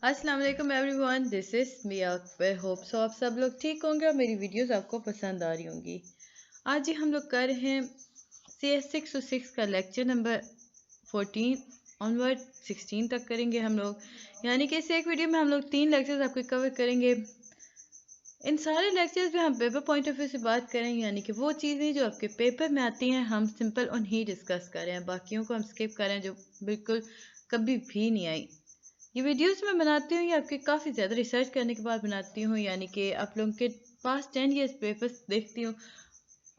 अस्सलाम वालेकुम everyone, this is Miya Akbar. Hope so आप सब लोग ठीक होंगे और मेरी वीडियोस आपको पसंद आ रही होंगी। आज ही हम लोग कर रहे हैं CS606 का लेक्चर नंबर 14 ऑनवर्ड 16 तक करेंगे हम लोग। यानी कि इस एक वीडियो में हम लोग 3 लेक्चर्स आपके कवर करेंगे। इन सारे लेक्चर्स में हम पेपर पॉइंट ऑफ व्यू से बात करेंगे, यानी कि वो चीज़ें जो आपके पेपर में आती हैं हम सिंपल उन्हीं डिस्कस कर रहे हैं, बाकियों को हम स्किप कर रहे हैं जो बिल्कुल कभी भी नहीं आई। ये वीडियोस मैं बनाती हूँ, ये आपके काफ़ी ज़्यादा रिसर्च करने के बाद बनाती हूँ, यानी कि आप लोगों के पास 10 ईयर्स पेपर्स देखती हूँ,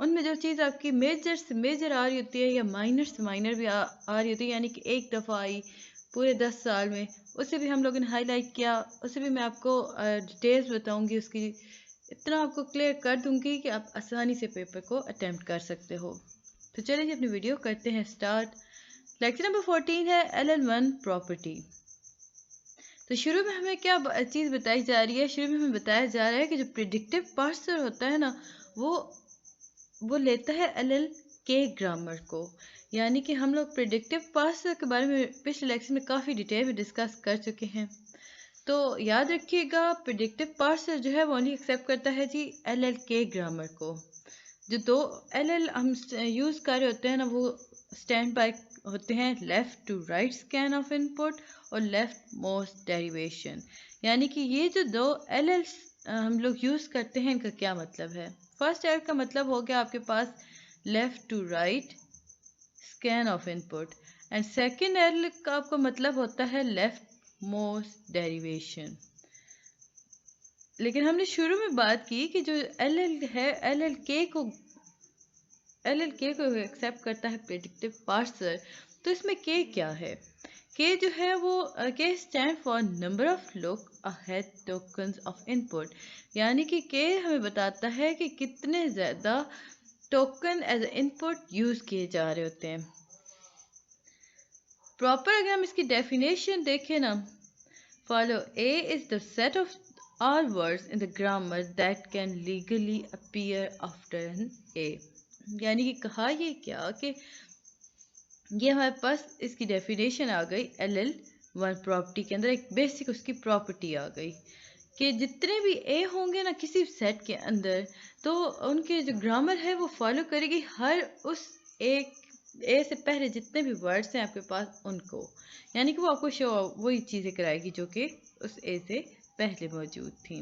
उनमें जो चीज़ आपकी मेजर से मेजर आ रही होती है या माइनर से माइनर भी आ रही होती है, यानी कि एक दफ़ा आई पूरे 10 साल में, उसे भी हम लोगों ने हाईलाइट किया, उसे भी मैं आपको डिटेल्स बताऊँगी, उसकी इतना आपको क्लियर कर दूँगी कि आप आसानी से पेपर को अटैम्प्ट कर सकते हो। तो चलिए जी अपनी वीडियो करते हैं स्टार्ट। लेक्चर नंबर 14 है LL1 प्रॉपर्टी। तो शुरू में हमें क्या चीज़ बताई जा रही है, शुरू में हमें बताया जा रहा है कि जो प्रिडिक्टिव पार्सर होता है ना, वो लेता है LL के ग्रामर को। यानी कि हम लोग प्रिडिक्टिव पार्सर के बारे में पिछले लेक्चर में काफ़ी डिटेल में डिस्कस कर चुके हैं। तो याद रखिएगा, प्रिडिक्टिव पार्सर जो है वो ओनली एक्सेप्ट करता है जी LL के ग्रामर को। जो दो LL हम यूज़ कर रहे होते हैं ना, वो स्टैंड बाय होते हैं left to right scan of input और लेफ़्ट मोस्ट डेरिवेशन। यानी कि ये जो दो LL हम लोग यूज़ करते हैं, इनका क्या मतलब है। फर्स्ट L का मतलब हो गया आपके पास left to right scan of input, and second L का आपको मतलब होता है लेफ़्ट मोस्ट डेरिवेशन। लेकिन हमने शुरू में बात की कि जो LL है, LL को एक्सेप्ट करता है प्रेडिक्टिव पार्सर। तो इसमें के क्या है? के जो है वो के stand for number of look ahead tokens of input. यानी कि के हमें बताता है कि कितने ज़्यादा टोकन एज इनपुट यूज़ किए जा रहे होते हैं। प्रॉपर अगर हम इसकी डेफिनेशन देखें ना, follow A is the set of all words in the grammar that can legally appear after an a। यानी कि कहा ये क्या कि ये हमारे पास इसकी डेफिनेशन आ गई LL1 प्रॉपर्टी के अंदर, एक बेसिक उसकी प्रॉपर्टी आ गई कि जितने भी ए होंगे ना किसी सेट के अंदर, तो उनके जो ग्रामर है वो फॉलो करेगी हर उस एक ए से पहले जितने भी वर्ड्स हैं आपके पास उनको। यानी कि वो आपको शो वही चीज़ें कराएगी जो कि उस ए से पहले मौजूद थी।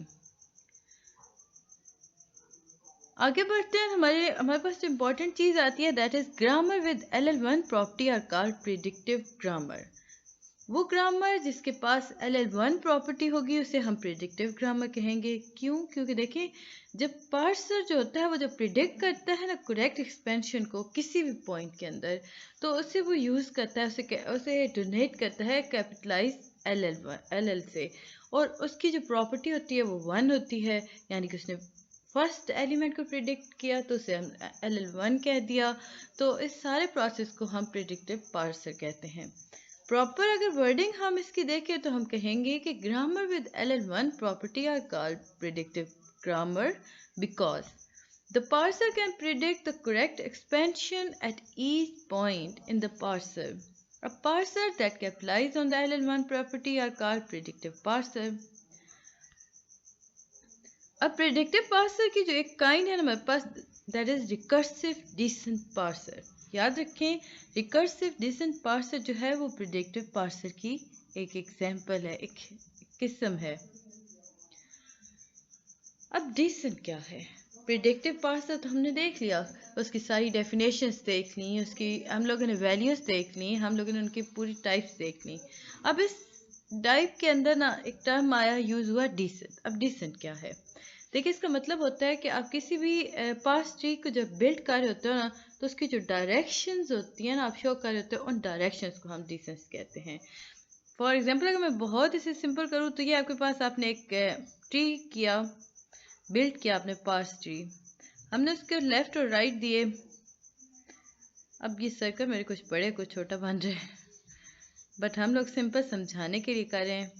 आगे बढ़ते हैं, हमारे पास जो इम्पोर्टेंट चीज़ आती है that is grammar with LL1 property are called predictive grammar. वो ग्रामर जिसके पास LL1 प्रॉपर्टी होगी उसे हम प्रिडिक्टिव ग्रामर कहेंगे। क्यों? क्योंकि देखिए, जब पार्सर जो होता है वो जब प्रिडिक्ट करता है ना करेक्ट एक्सपेंशन को किसी भी पॉइंट के अंदर, तो उसे वो यूज़ करता है, उसे डोनेट करता है कैपिटलाइज LL से, और उसकी जो प्रॉपर्टी होती है वो 1 होती है। यानी कि उसने फर्स्ट एलिमेंट को प्रिडिक्ट किया तो उसे हम LL1 कह दिया। तो इस सारे प्रोसेस को हम प्रिडिक्टिव पार्सर कहते हैं। प्रॉपर अगर वर्डिंग हम इसकी देखें तो हम कहेंगे कि grammar with LL1 property are called predictive grammar because the parser can predict the correct expansion at each point in the parser. A parser that capitalizes on the LL1 property are called predictive parser. अब predictive parser की जो एक kind है ना हमारे पास, that is recursive descent parser. याद रखें, रिकर्सिव डिसेंट पार्सर जो है वो प्रेडिक्टिव पार्सर की एक एग्जांपल है, एक किस्म है। अब डिसेंट क्या है? प्रेडिक्टिव पार्सर तो हमने देख लिया, उसकी सारी डेफिनेशंस देख ली, उसकी हम लोगों ने वैल्यूज़ देख ली, हम लोगों ने उनकी पूरी टाइप्स देख ली। अब इस टाइप के अंदर ना एक टर्म आया, यूज़ हुआ डिसेंट। अब डिसेंट क्या है? देखिए, इसका मतलब होता है कि आप किसी भी पास ट्री को जब बिल्ड कर रहे होते हो ना, तो उसकी जो डायरेक्शंस होती हैं ना आप शो कर रहे होते हो, उन डायरेक्शंस को हम डिसेंस कहते हैं। फॉर एग्जांपल अगर मैं बहुत इसे सिंपल करूँ तो ये आपके पास आपने एक ट्री किया, बिल्ड किया आपने पास ट्री, हमने उसके लेफ़्ट और राइट दिए। अब ये सर्कल मेरे कुछ बड़े कुछ छोटा बन रहा है, बट हम लोग सिंपल समझाने के लिए कर रहे हैं।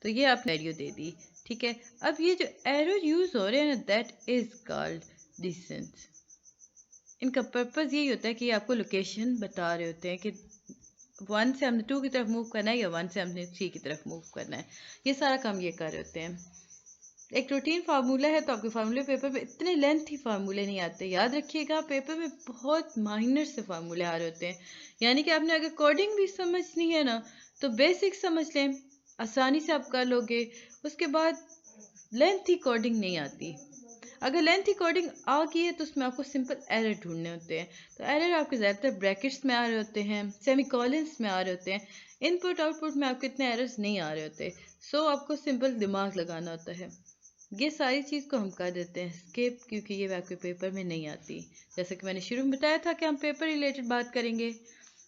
तो ये आपने एरो दे दी, ठीक है। अब ये जो एरो यूज़ हो रहे हैं ना, दैट इज़ कॉल्ड डिसेंट। इनका पर्पज़ यही होता है कि आपको लोकेशन बता रहे होते हैं कि 1 से हमने 2 की तरफ मूव करना है या 1 से हमने 3 की तरफ मूव करना है। ये सारा काम ये कर रहे होते हैं। एक रूटीन फार्मूला है, तो आपके फार्मूले पेपर में इतने लेंथी फार्मूले नहीं आते। याद रखिएगा, पेपर में बहुत माइनर से फार्मूले आ रहे होते हैं। यानी कि आपने अगर कोडिंग भी समझनी है ना, तो बेसिक समझ लें, आसानी से आप कर लोगे। उसके बाद लेंथी कोडिंग नहीं आती। अगर लेंथी कोडिंग आ गई है तो उसमें आपको सिंपल एरर ढूंढने होते हैं। तो एरर आपके ज़्यादातर ब्रैकेट्स में आ रहे होते हैं, सेमीकोलंस में आ रहे होते हैं। इनपुट आउटपुट में आपके इतने एरर्स नहीं आ रहे होते। सो आपको सिंपल दिमाग लगाना होता है। ये सारी चीज़ को हम कर देते हैं स्किप, क्योंकि ये आपके पेपर में नहीं आती। जैसे कि मैंने शुरू में बताया था कि हम पेपर रिलेटेड बात करेंगे।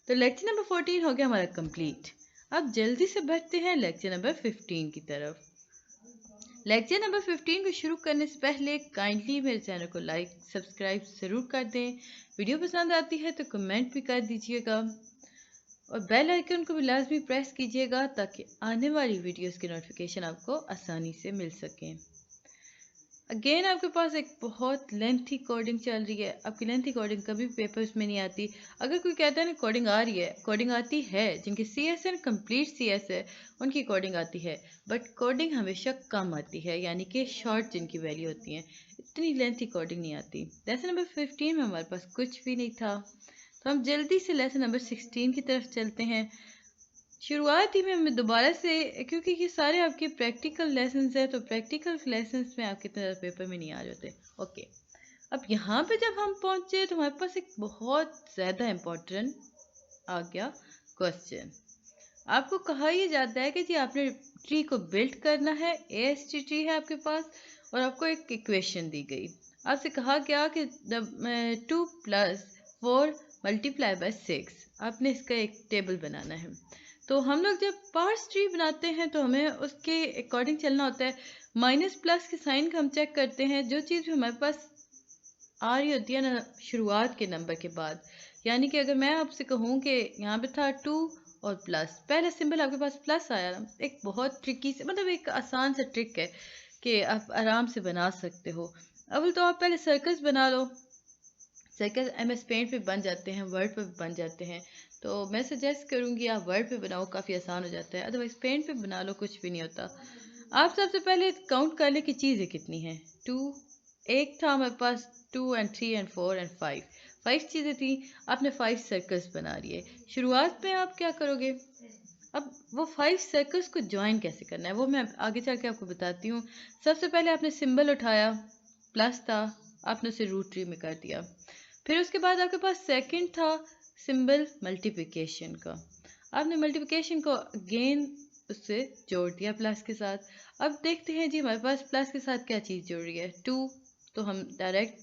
तो लेक्चर नंबर 14 हो गया हमारा कंप्लीट। अब जल्दी से बढ़ते हैं लेक्चर नंबर 15 की तरफ। लेक्चर नंबर 15 को शुरू करने से पहले काइंडली मेरे चैनल को लाइक सब्सक्राइब ज़रूर कर दें। वीडियो पसंद आती है तो कमेंट भी कर दीजिएगा और बेल आइकन को भी लाजमी प्रेस कीजिएगा ताकि आने वाली वीडियोस की नोटिफिकेशन आपको आसानी से मिल सकें। अगेन आपके पास एक बहुत लेंथी कोडिंग चल रही है। आपकी लेंथी कोडिंग कभी पेपर्स में नहीं आती। अगर कोई कहता है ना कोडिंग आ रही है, कोडिंग आती है, जिनकी CS है, कंप्लीट CS है, उनकी कोडिंग आती है, बट कोडिंग हमेशा कम आती है, यानी कि शॉर्ट जिनकी वैल्यू होती है। इतनी लेंथी कोडिंग नहीं आती। लेसन नंबर 15 में हमारे पास कुछ भी नहीं था, तो हम जल्दी से लेसन नंबर 16 की तरफ चलते हैं। शुरुआत ही में हमें दोबारा से, क्योंकि ये सारे आपके प्रैक्टिकल लेसन्स हैं, तो प्रैक्टिकल लेसन्स में आपके तरह पेपर में नहीं आ रहे होते। ओके, अब यहाँ पे जब हम पहुँचे तो हमारे पास एक बहुत ज़्यादा इम्पोर्टेंट आ गया क्वेश्चन। आपको कहा यह जाता है कि जी आपने ट्री को बिल्ड करना है, AST ट्री है आपके पास, और आपको एक इक्वेशन दी गई। आपसे कहा गया कि 2 + 4 × 6, आपने इसका एक टेबल बनाना है। तो हम लोग जब पार्स ट्री बनाते हैं तो हमें उसके अकॉर्डिंग चलना होता है। माइनस प्लस के साइन का हम चेक करते हैं। जो चीज़ भी हमारे पास आ रही होती है ना शुरुआत के नंबर के बाद, यानी कि अगर मैं आपसे कहूँ कि यहाँ पे था 2 और प्लस, पहला सिंबल आपके पास प्लस आया ना, एक बहुत ट्रिकी से, मतलब एक आसान सा ट्रिक है कि आप आराम से बना सकते हो। अव्वल तो आप पहले सर्कल्स बना लो। सर्कल MS पेंट पे बन जाते हैं, वर्ड पे भी बन जाते हैं। तो मैं सजेस्ट करूँगी आप वर्ड पे बनाओ, काफ़ी आसान हो जाता है। अदरवाइज़ पेंट पे बना लो, कुछ भी नहीं होता। आप सबसे पहले काउंट कर लें कि चीज़ें कितनी हैं। 2, एक था हमारे पास, 2 और 3 और 4 और 5 चीज़ें थी। आपने 5 सर्कल्स बना लिए। शुरुआत में आप क्या करोगे, अब वो 5 सर्कल्स को ज्वाइन कैसे करना है वो मैं आगे चल के आपको बताती हूँ। सबसे पहले आपने सिंबल उठाया, प्लस था, आपने उसे रूट ट्री में कर दिया। फिर उसके बाद आपके पास सेकंड था सिंबल मल्टीप्लिकेशन का। आपने मल्टीप्लिकेशन को अगेन उससे जोड़ दिया प्लस के साथ। अब देखते हैं जी हमारे पास प्लस के साथ क्या चीज़ जोड़ रही है, 2, तो हम डायरेक्ट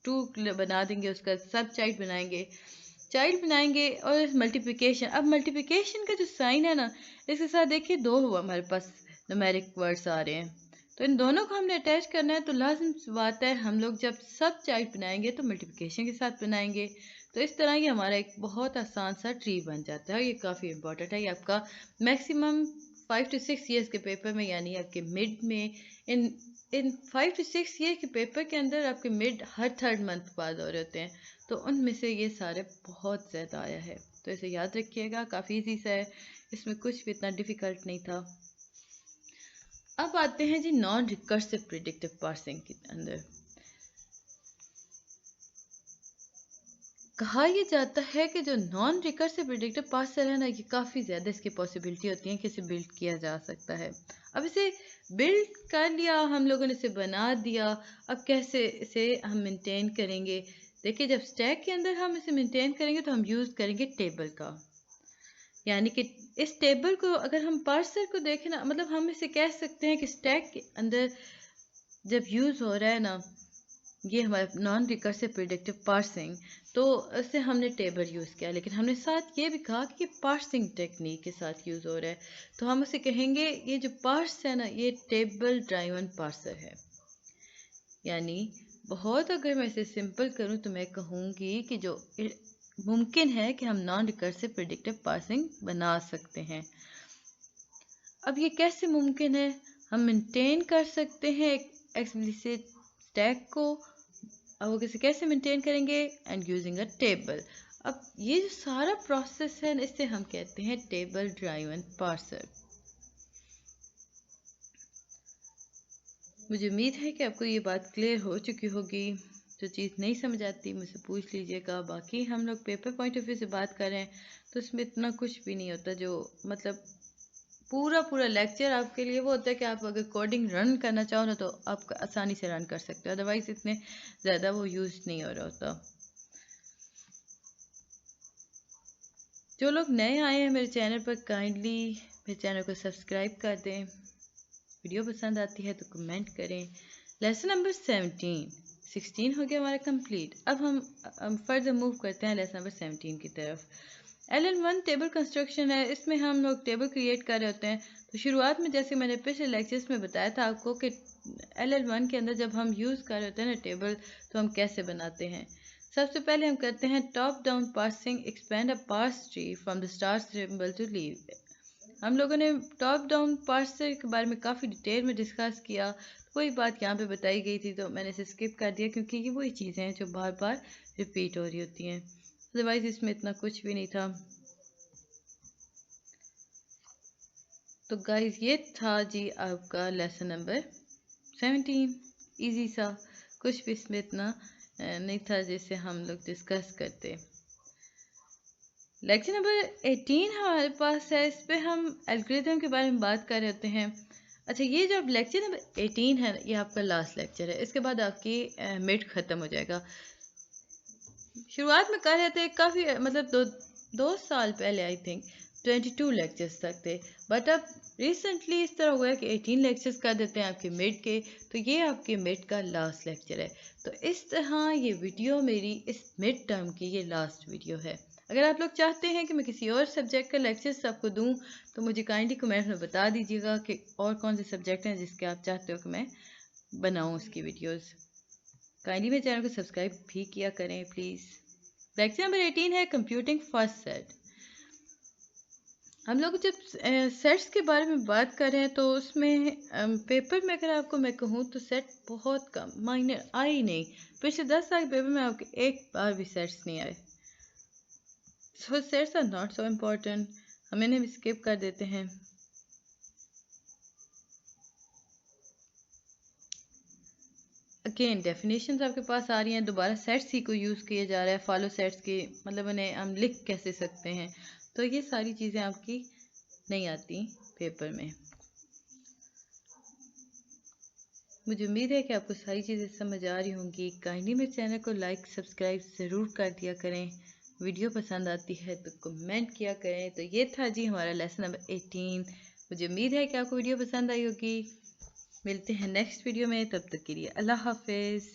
2 बना देंगे, उसका सब चाइल्ड बनाएंगे। और मल्टीप्लिकेशन, अब मल्टीप्लिकेशन का जो साइन है ना, इसके साथ देखिए 2 हुआ हमारे पास न्यूमेरिक वर्ड्स आ रहे हैं, तो इन दोनों को हमने अटैच करना है। तो लाजिम बात है, हम लोग जब सब चाइल्ड बनाएंगे तो मल्टीप्लिकेशन के साथ बनाएंगे। तो इस तरह ये हमारा एक बहुत आसान सा ट्री बन जाता है। ये काफ़ी इंपॉर्टेंट है। ये आपका मैक्सिमम 5 to 6 ईयर्स के पेपर में, यानी आपके मिड में, इन 5 to 6 ईयर के पेपर के अंदर आपके मिड हर 3rd मंथ बाद हो रहे होते हैं। तो उनमें से ये सारे बहुत ज़्यादा आया है, तो इसे याद रखिएगा। काफ़ी ईजी सा है, इसमें कुछ भी इतना डिफ़िकल्ट नहीं था। अब आते हैं जी नॉन रिकर्सिव प्रिडिक्टिव पार्सिंग के अंदर। कहा यह जाता है कि जो नॉन रिकर्सिव प्रिडिक्टिव पार्सर है ना, ये काफ़ी ज़्यादा इसकी पॉसिबिलिटी होती है कि इसे बिल्ड किया जा सकता है। अब इसे बिल्ड कर लिया हम लोगों ने, इसे बना दिया। अब कैसे इसे हम मेंटेन करेंगे? देखिए, जब स्टैक के अंदर हम इसे मेंटेन करेंगे तो हम यूज़ करेंगे टेबल का। यानी कि इस टेबल को अगर हम पार्सर को देखें ना, मतलब हम इसे कह सकते हैं कि स्टैक के अंदर जब यूज़ हो रहा है ना, ये हमारा नॉन रिकर्सिव प्रिडिक्टिव पार्सिंग, तो इससे हमने टेबल यूज़ किया, लेकिन हमने साथ ये भी कहा कि पार्सिंग टेक्निक के साथ यूज़ हो रहा है। तो हम उसे कहेंगे, ये जो पार्स है ना, ये टेबल ड्राइवन पार्सर है। यानी बहुत अगर मैं इसे सिंपल करूं तो मैं कहूँगी कि जो मुमकिन है कि हम नॉन रिकर्सिव प्रिडिक्टिव पार्सिंग बना सकते हैं। अब ये कैसे मुमकिन है? हम मेंटेन कर सकते हैं एक एक्सप्लिसिट स्टैक को। अब वो कैसे मेंटेन करेंगे? And using a table. अब ये जो सारा प्रोसेस है इसे हम कहते हैं टेबल ड्राइवन पार्सर। मुझे उम्मीद है कि आपको ये बात क्लियर हो चुकी होगी। जो चीज़ नहीं समझ आती मुझसे पूछ लीजिएगा। बाकी हम लोग पेपर पॉइंट ऑफ व्यू से बात कर रहे हैं तो इसमें इतना कुछ भी नहीं होता। जो मतलब पूरा लेक्चर आपके लिए वो होता है कि आप अगर कोडिंग रन करना चाहो ना तो आप आसानी से रन कर सकते हो, अदरवाइज इतने ज़्यादा वो यूज़ नहीं हो रहा होता। जो लोग नए आए हैं मेरे चैनल पर, काइंडली मेरे चैनल को सब्सक्राइब कर दें। वीडियो पसंद आती है तो कमेंट करें। लेसन नंबर 16 हो गया हमारा कंप्लीट। अब हम फर्दर मूव करते हैं लेसन नंबर 17 की तरफ। LN1 टेबल कंस्ट्रक्शन है। इसमें हम लोग टेबल क्रिएट कर रहे होते हैं। तो शुरुआत में जैसे मैंने पिछले लेक्चर्स में बताया था आपको कि LN1 के अंदर जब हम यूज़ कर रहे होते हैं ना टेबल, तो हम कैसे बनाते हैं। सबसे पहले हम करते हैं top down parsing, expand a parse tree from the star symbol to leave. हम लोगों ने टॉप डाउन पार्सर के बारे में काफ़ी डिटेल में डिस्कस किया। कोई बात यहाँ पे बताई गई थी तो मैंने इसे स्किप कर दिया, क्योंकि ये वही चीज़ें हैं जो बार बार रिपीट हो रही होती हैं। अदरवाइज इसमें इतना कुछ भी नहीं था। तो गाइस ये था जी आपका लेसन नंबर 17। इजी सा, कुछ भी इसमें इतना नहीं था जिसे हम लोग डिस्कस करते। लेक्चर नंबर 18 हमारे पास है। इस पे हम एल्गोरिथम के बारे में बात कर रहे होते हैं। अच्छा, ये जो लेक्चर नंबर 18 है ये आपका लास्ट लेक्चर है। इसके बाद आपकी मिड ख़त्म हो जाएगा। शुरुआत में कर रहे थे काफ़ी मतलब दो साल पहले आई थिंक 22 लेक्चर्स तक थे, बट अब रिसेंटली इस तरह हुआ है कि 18 लेक्चर्स कर देते हैं आपके मिड के। तो ये आपके मिड का लास्ट लेक्चर है। तो इस तरह ये वीडियो मेरी इस मिड टर्म की ये लास्ट वीडियो है। अगर आप लोग चाहते हैं कि मैं किसी और सब्जेक्ट का लेक्चर्स आपको दूं तो मुझे काइंडली कमेंट में बता दीजिएगा कि और कौन से सब्जेक्ट हैं जिसके आप चाहते हो कि मैं बनाऊं उसकी वीडियोस। काइंडली मेरे चैनल को सब्सक्राइब भी किया करें प्लीज़। लेक्चर नंबर 18 है कंप्यूटिंग फर्स्ट सेट। हम लोग जब सेट्स के बारे में बात कर रहे हैं तो उसमें पेपर में अगर आपको मैं कहूँ तो सेट बहुत कम, माइनर आए ही नहीं। पिछले 10 साल के पेपर में आपके एक बार भी सेट्स नहीं आए। So sets are not so important, हम इन्हें भी स्किप कर देते हैं। अगेन डेफिनेशंस आपके पास आ रही हैं। दोबारा सेट्स ही को यूज़ किया जा रहा है। फॉलो सेट्स की मतलब उन्हें हम लिख कैसे सकते हैं। तो ये सारी चीज़ें आपकी नहीं आती पेपर में। मुझे उम्मीद है कि आपको सारी चीज़ें समझ आ रही होंगी। काइंडली मेरे चैनल को लाइक सब्सक्राइब ज़रूर कर दिया करें। वीडियो पसंद आती है तो कमेंट किया करें। तो ये था जी हमारा लेसन नंबर 18। मुझे उम्मीद है कि आपको वीडियो पसंद आई होगी। मिलते हैं नेक्स्ट वीडियो में, तब तक के लिए अल्लाह हाफिज़।